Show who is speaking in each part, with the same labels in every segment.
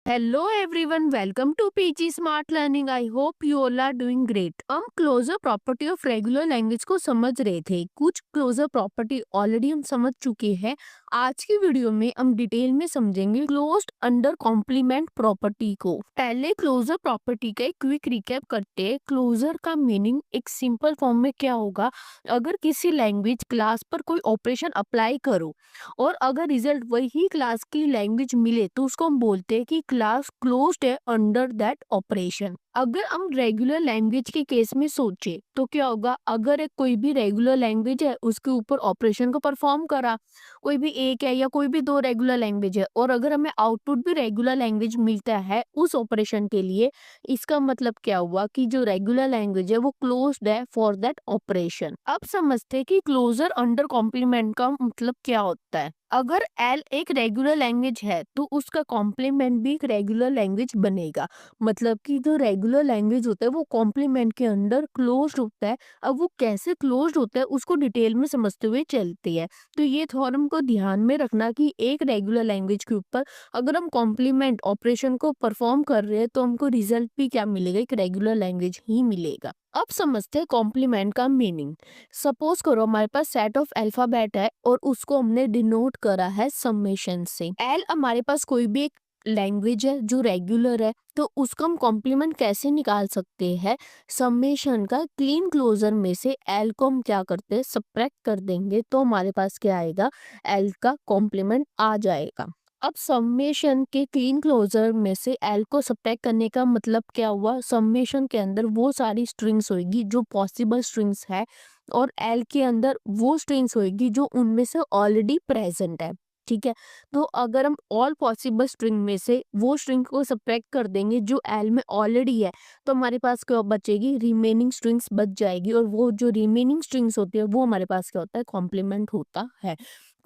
Speaker 1: Hello everyone, welcome to PG Smart Learning. I hope you all are doing great. हम closure property of regular language को समझ रहे थे। कुछ closure property already हम समझ चुके हैं। आज की वीडियो में हम डिटेल में समझेंगे क्लोज्ड अंडर कॉम्प्लीमेंट प्रॉपर्टी को। पहले क्लोजर प्रॉपर्टी का एक क्विक रिकैप करते हैं। क्लोजर का मीनिंग एक सिंपल फॉर्म में क्या होगा, अगर किसी लैंग्वेज क्लास पर कोई ऑपरेशन अप्लाई करो और अगर रिजल्ट वही क्लास की लैंग्वेज मिले तो उसको हम बोलते हैं कि क्लास क्लोज्ड है अंडर दैट ऑपरेशन। अगर हम रेगुलर लैंग्वेज के केस में सोचे तो क्या होगा, अगर एक कोई भी रेगुलर लैंग्वेज है उसके ऊपर ऑपरेशन को परफॉर्म करा, कोई भी एक है या कोई भी दो रेगुलर लैंग्वेज है और अगर हमें आउटपुट भी रेगुलर लैंग्वेज मिलता है उस ऑपरेशन के लिए, इसका मतलब क्या हुआ कि जो रेगुलर लैंग्वेज है वो क्लोज्ड है फॉर दैट ऑपरेशन। अब समझते हैं कि क्लोजर अंडर कॉम्प्लीमेंट का मतलब क्या होता है। अगर एल एक रेगुलर लैंग्वेज है तो उसका कॉम्प्लीमेंट भी एक रेगुलर लैंग्वेज बनेगा। मतलब कि जो रेगुलर लैंग्वेज होता है वो कॉम्प्लीमेंट के अंडर क्लोज्ड होता है। अब वो कैसे क्लोज्ड होता है उसको डिटेल में समझते हुए चलती है। तो ये थ्योरम को ध्यान में रखना कि एक रेगुलर लैंग्वेज के ऊपर अगर हम कॉम्प्लीमेंट ऑपरेशन को परफॉर्म कर रहे हैं तो हमको रिजल्ट भी क्या मिलेगा, एक रेगुलर लैंग्वेज ही मिलेगा। अब समझते हैं कॉम्प्लीमेंट का मीनिंग। सपोज करो हमारे पास सेट ऑफ अल्फाबेट है और उसको हमने डिनोट करा है समेशन से। एल हमारे पास कोई भी एक लैंग्वेज है जो रेगुलर है तो उसका हम कॉम्प्लीमेंट कैसे निकाल सकते हैं, समेशन का क्लीन क्लोजर में से एल को हम क्या करते हैं, सब्ट्रैक्ट कर देंगे तो हमारे पास क्या आएगा, एल का कॉम्प्लीमेंट आ जाएगा। अब समेशन के क्लीन क्लोजर में से एल को सब्ट्रैक्ट करने का मतलब क्या हुआ, समेशन के अंदर वो सारी स्ट्रिंग्स होगी जो पॉसिबल स्ट्रिंग्स है और एल के अंदर वो स्ट्रिंग्स होगी जो उनमें से ऑलरेडी प्रेजेंट है। ठीक है, तो अगर हम ऑल पॉसिबल स्ट्रिंग में से वो स्ट्रिंग को सब्ट्रैक्ट कर देंगे जो एल में ऑलरेडी है तो हमारे पास क्या बचेगी, रिमेनिंग स्ट्रिंग्स बच जाएगी और वो जो रिमेनिंग स्ट्रिंग्स होती है वो हमारे पास क्या होता है, कॉम्प्लीमेंट होता है।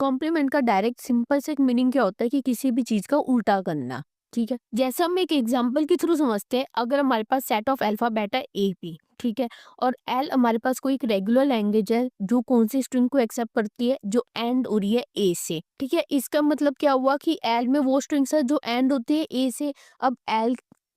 Speaker 1: कॉम्प्लीमेंट का डायरेक्ट सिंपल से एक मीनिंग क्या होता है कि किसी भी चीज का उल्टा करना। ठीक है, जैसे हम एक एग्जांपल के थ्रू समझते हैं। अगर हमारे पास सेट ऑफ अल्फाबेट है ए बी, ठीक है, और एल हमारे पास कोई एक रेगुलर लैंग्वेज है जो कौन सी स्ट्रिंग को एक्सेप्ट करती है, जो एंड हो रही है ए से। ठीक है, इसका मतलब क्या हुआ कि एल में वो स्ट्रिंग्स है जो एंड होती है ए से। अब एल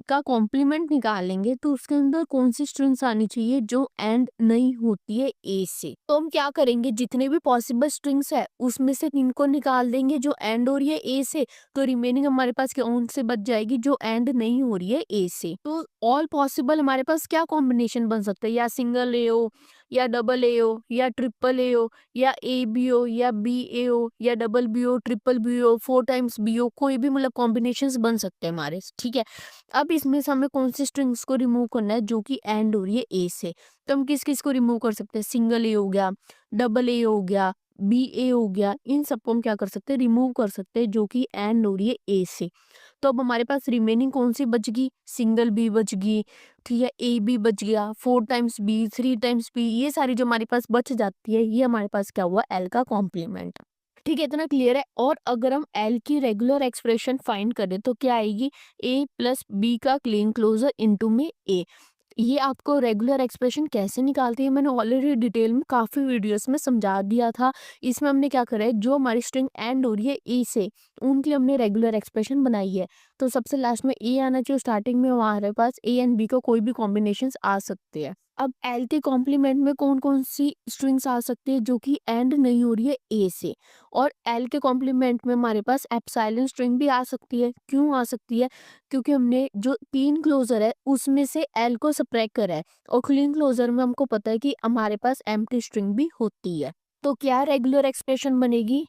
Speaker 1: का कॉम्प्लीमेंट निकालेंगे तो उसके अंदर कौन सी स्ट्रिंग्स आनी चाहिए जो एंड नहीं होती है ए से। तो हम क्या करेंगे, जितने भी पॉसिबल स्ट्रिंग्स है उसमें से इनको निकाल देंगे जो एंड हो रही है ए से, तो रिमेनिंग हमारे पास कौन से बच जाएगी, जो एंड नहीं हो रही है ए से। तो ऑल पॉसिबल हमारे पास क्या कॉम्बिनेशन बन सकता है, या सिंगल ए हो या डबल ए हो या ट्रिपल ए हो या ए बी हो या बी ए हो या डबल बी हो, ट्रिपल बी हो, फोर टाइम्स बी हो, कोई भी मतलब कॉम्बिनेशंस बन सकते हैं हमारे। ठीक है, अब इसमें से हमें कौन सी स्ट्रिंग्स को रिमूव करना है जो कि एंड हो रही है ए से। तो हम किस किस को रिमूव कर सकते हैं, सिंगल ए हो गया, डबल ए हो गया, बी ए हो गया, इन सबको हम क्या कर सकते हैं, रिमूव कर सकते हैं जो कि एंड हो रही है ए से। तो अब हमारे पास रिमेनिंग कौन सी बच गई, सिंगल बी बच गई, ठीक है, ए बी बच गया, four times b, three times b, ये सारी जो हमारे पास बच जाती है ये हमारे पास क्या हुआ, एल का कॉम्प्लीमेंट। ठीक है, इतना क्लियर है। और अगर हम एल की रेगुलर एक्सप्रेशन फाइंड करें तो क्या आएगी, ए प्लस बी का क्लीन क्लोजर इनटू में ए। ये आपको रेगुलर एक्सप्रेशन कैसे निकालते हैं मैंने ऑलरेडी डिटेल में काफी वीडियोस में समझा दिया था। इसमें हमने क्या करा है, जो हमारी स्ट्रिंग एंड हो रही है ए से उनके लिए हमने रेगुलर एक्सप्रेशन बनाई है। तो सबसे लास्ट में ए आना चाहिए, स्टार्टिंग में हमारे पास ए एंड बी का कोई भी कॉम्बिनेशन आ सकते हैं। अब एल के कॉम्प्लीमेंट में कौन कौन सी स्ट्रिंग्स आ सकती है जो कि एंड नहीं हो रही है ए से, और एल के कॉम्प्लीमेंट में हमारे पास एप्सिलॉन स्ट्रिंग भी आ सकती है। क्यों आ सकती है, क्योंकि हमने जो क्लीन क्लोजर है उसमें से एल को सब्ट्रैक्ट करा है और क्लीन क्लोजर में हमको पता है कि हमारे पास एम्प्टी स्ट्रिंग भी होती है। तो क्या रेगुलर एक्सप्रेशन बनेगी,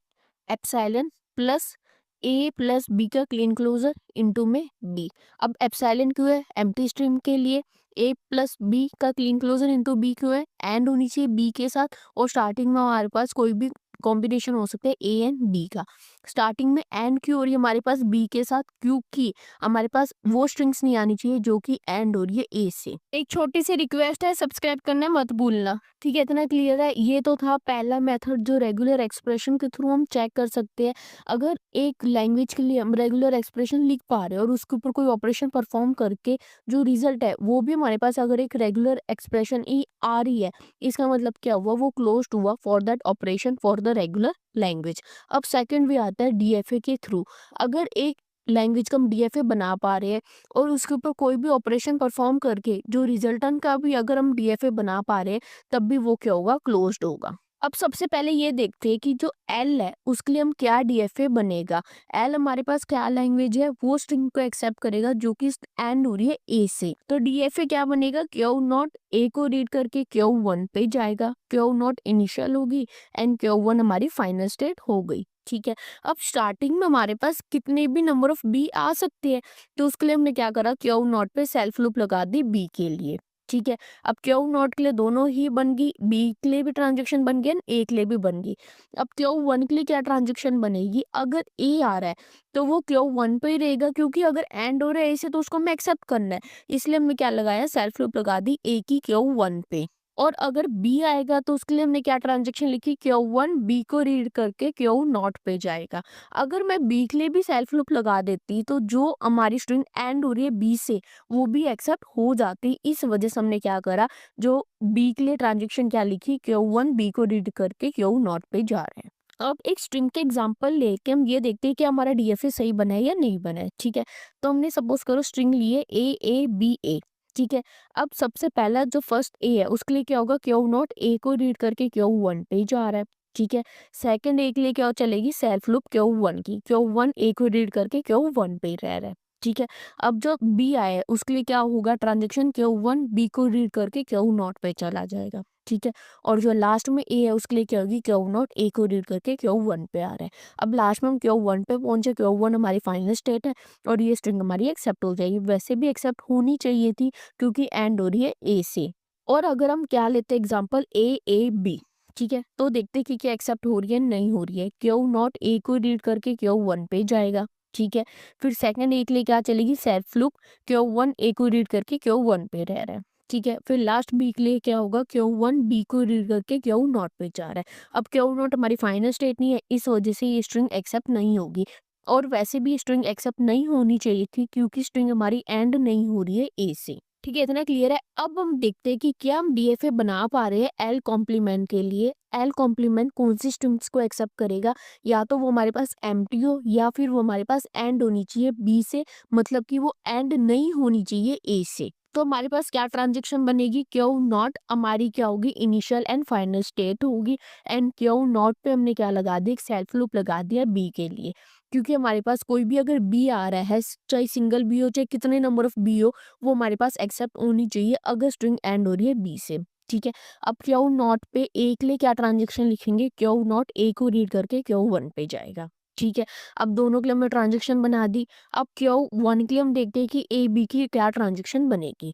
Speaker 1: एप्सिलॉन प्लस ए प्लस बी का क्लीन क्लोजर इनटू में बी। अब एप्सिलॉन क्यों है, एम्प्टी स्ट्रिंग के लिए। ए प्लस बी का क्लीन क्लोजर इनटू बी क्यों है, एंड होनी चाहिए बी के साथ और स्टार्टिंग में हमारे पास कोई भी कॉम्बिनेशन हो सकता है ए एंड बी का। स्टार्टिंग में एंड क्यों हो रही है हमारे पास बी के साथ, क्योंकि हमारे पास वो स्ट्रिंग्स नहीं आनी चाहिए जो कि एंड हो रही है ए से। एक छोटी सी रिक्वेस्ट है, सब्सक्राइब करना मत भूलना। ठीक है, इतना क्लियर है। ये तो था पहला मेथड जो रेगुलर एक्सप्रेशन के थ्रू हम चेक कर सकते हैं। अगर एक लैंग्वेज के लिए हम रेगुलर एक्सप्रेशन लिख पा रहे हैं और उसके ऊपर कोई ऑपरेशन परफॉर्म करके जो रिजल्ट है वो भी हमारे पास अगर एक रेगुलर एक्सप्रेशन ही आ रही है, इसका मतलब क्या हुआ, वो क्लोज्ड हुआ for that operation for the regular language. अब सेकंड वे आता है डीएफए के थ्रू। अगर एक लैंग्वेज का हम डीएफए बना पा रहे हैं और उसके ऊपर कोई भी ऑपरेशन परफॉर्म करके जो रिजल्टेंट का भी अगर हम डीएफए बना पा रहे हैं, तब भी वो क्या होगा, क्लोज्ड होगा। अब सबसे पहले ये देखते हैं कि जो एल है उसके लिए हम क्या डीएफए बनेगा। एल हमारे पास क्या लैंग्वेज है, वो स्ट्रिंग को एक्सेप्ट करेगा जो कि एंड हो रही है ए से। तो डीएफए क्या बनेगा, क्यू नॉट ए को रीड करके क्यू वन पे जाएगा, क्यू नॉट इनिशियल होगी एंड क्यू वन हमारी फाइनल स्टेट हो गई। ठीक है। अब स्टार्टिंग में हमारे पास कितने भी नंबर ऑफ बी आ सकते हैं, तो उसके लिए हमने क्या करा, क्यू नॉट पे सेल्फ लूप लगा दी बी के लिए। ठीक है। अब क्यू नॉट के लिए दोनों ही बन गई, बी के लिए भी ट्रांजेक्शन बन गई, ए के लिए भी बन गई। अब क्यू वन के लिए क्या ट्रांजेक्शन बनेगी, अगर ए आ रहा है तो वो क्यू वन पे ही रहेगा, क्योंकि अगर एंड हो रहा है ए से तो उसको हमें एक्सेप्ट करना है, इसलिए हमने क्या लगाया, सेल्फ लूप लगा दी ए की क्यू वन पे। और अगर बी आएगा तो उसके लिए हमने क्या ट्रांजेक्शन लिखी, क्यू वन बी को रीड करके क्यू नॉट पे जाएगा। अगर मैं बी के लिए भी सेल्फ लूप लगा देती तो जो हमारी स्ट्रिंग एंड हो रही है बी से वो भी एक्सेप्ट हो जाती। इस वजह से हमने क्या करा, जो बी के लिए ट्रांजेक्शन क्या लिखी, क्यू वन बी को रीड करके क्यू नॉट पे जा रहे हैं। अब एक स्ट्रिंग के एग्जांपल लेके हम ये देखते हैं कि हमारा डीएफए सही बना है या नहीं बना है। ठीक है। तो हमने सपोज करो स्ट्रिंग लिए ए बी ए। ठीक है। अब सबसे पहला जो फर्स्ट ए है उसके लिए क्या होगा, क्यू नॉट ए को रीड करके क्यू वन पे जा रहा है। ठीक है। सेकंड ए के लिए क्या चलेगी, सेल्फ लूप क्यू वन की, क्यू वन ए को रीड करके क्यू वन पे रह रहा है। ठीक है। अब जो बी आया है उसके लिए क्या होगा, ट्रांजेक्शन क्यू वन बी को रीड करके क्यू नॉट पे चला जाएगा। ठीक है। और जो लास्ट में ए है उसके लिए क्या होगी, क्यू नॉट ए को रीड करके क्यू वन पे आ रहा है। अब लास्ट में हम क्यू वन पे पहुंचे, क्यू वन हमारी फाइनल स्टेट है और ये स्ट्रिंग हमारी एक्सेप्ट हो जाएगी। वैसे भी एक्सेप्ट होनी चाहिए थी क्योंकि एंड हो रही है ए से। और अगर हम क्या लेते एग्जाम्पल ए बी, ठीक है, तो देखते कि क्या एक्सेप्ट हो रही है नहीं हो रही है। क्यू नॉट ए को रीड करके क्यू वन पे जाएगा। ठीक है। फिर सेकंड ए के लिए क्या चलेगी, सेल्फ लूप क्यू वन ए को रीड करके क्यू वन पे रह रहा है। ठीक है। फिर लास्ट बी के लिए क्या होगा, क्यू वन बी को रीड करके क्यू नॉट पे जा रहा है। अब क्यू नॉट हमारी फाइनल स्टेट नहीं है, इस वजह से ये स्ट्रिंग एक्सेप्ट नहीं होगी। और वैसे भी स्ट्रिंग एक्सेप्ट नहीं होनी चाहिए थी क्योंकि स्ट्रिंग हमारी एंड नहीं हो रही है ए से। ठीक है, इतना क्लियर है। अब हम देखते हैं कि क्या हम डीएफए बना पा रहे हैं एल कॉम्प्लीमेंट के लिए। एल कॉम्प्लीमेंट कौन सी स्ट्रिंग्स को एक्सेप्ट करेगा, या तो वो हमारे पास एम्प्टी हो या फिर वो हमारे पास एंड होनी चाहिए बी से, मतलब कि वो एंड नहीं होनी चाहिए ए से। तो हमारे पास क्या ट्रांजेक्शन बनेगी, क्यू नॉट हमारी क्या होगी, इनिशियल एंड फाइनल स्टेट होगी। एंड क्यू नॉट पे हमने क्या लगा दिया, एक सेल्फ लूप लगा दिया बी के लिए, क्योंकि हमारे पास कोई भी अगर बी आ रहा है, चाहे सिंगल बी हो चाहे कितने नंबर ऑफ बी हो, वो हमारे पास एक्सेप्ट होनी चाहिए अगर स्ट्रिंग एंड हो रही है बी से। ठीक है। अब क्यू नॉट पे ए के लिए क्या ट्रांजेक्शन लिखेंगे, क्यू नॉट ए को रीड करके क्यू वन पे जाएगा। ठीक है। अब दोनों के लिए हमने ट्रांजेक्शन बना दी। अब क्यू वन के लिए हम देखते हैं कि ए बी की क्या ट्रांजेक्शन बनेगी।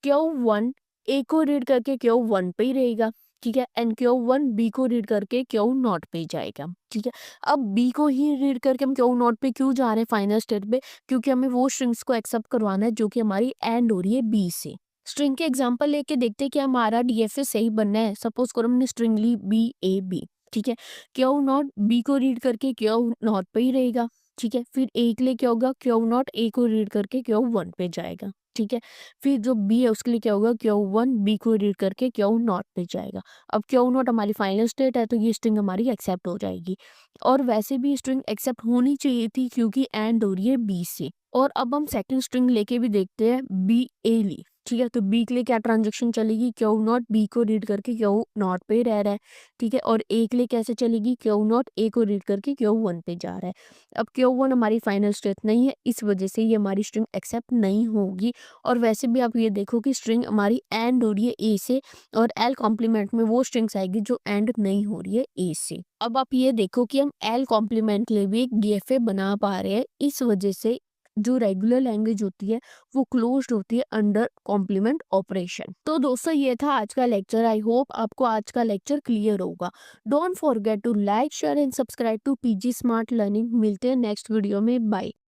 Speaker 1: क्यू वन ए को रीड करके क्यू वन पे ही रहेगा। ठीक है। एंड क्यू वन बी को रीड करके क्यू नॉट पे जाएगा। ठीक है। अब बी को ही रीड करके हम क्यू नॉट पे क्यों जा रहे हैं फाइनल स्टेट पे, क्योंकि हमें वो स्ट्रिंग्स को एक्सेप्ट करवाना है जो कि हमारी एंड हो रही है बी से। स्ट्रिंग के एग्जांपल लेके देखते हैं कि हमारा डीएफए सही बनना है। सपोज करो हमने स्ट्रिंग ली बी ए बी। ठीक है। क्यू नॉट बी को रीड करके क्यू नॉट पे ही रहेगा। ठीक है। फिर ए के लिए क्या होगा, क्यू नॉट ए को रीड करके क्यू वन पे जाएगा। ठीक है। फिर जो बी है उसके लिए क्या होगा, क्यू वन बी को रीड करके क्यू नॉट पे जाएगा। अब क्यू नॉट हमारी फाइनल स्टेट है तो ये स्ट्रिंग हमारी एक्सेप्ट हो जाएगी। और वैसे भी स्ट्रिंग एक्सेप्ट होनी चाहिए थी क्योंकि एंड हो रही है बी से। और अब हम सेकंड स्ट्रिंग लेके भी देखते हैं बी ए ली। ठीक है। तो बी के लिए क्या ट्रांजेक्शन चलेगी, क्यू नॉट बी को रीड करके क्यू नॉट पे रह रहा है। ठीक है। और ए के लिए कैसे चलेगी, क्यू नॉट ए को रीड करके क्यू वन पे जा रहा है। अब क्यू वन हमारी फाइनल स्टेट नहीं है, इस वजह से ये हमारी स्ट्रिंग एक्सेप्ट नहीं होगी। और वैसे भी आप ये देखो कि स्ट्रिंग हमारी एंड हो रही है ए से, और एल कॉम्प्लीमेंट में वो स्ट्रिंग्स आएगी जो एंड नहीं हो रही है ए से। अब आप ये देखो कि हम एल कॉम्प्लीमेंट के लिए भी एक डीएफए बना पा रहे हैं, इस वजह से जो रेगुलर लैंग्वेज होती है वो क्लोज्ड होती है अंडर कॉम्प्लीमेंट ऑपरेशन। तो दोस्तों ये था आज का लेक्चर। आई होप आपको आज का लेक्चर क्लियर होगा। Don't forget to like share and subscribe to PG smart learning. मिलते हैं नेक्स्ट वीडियो में। बाय।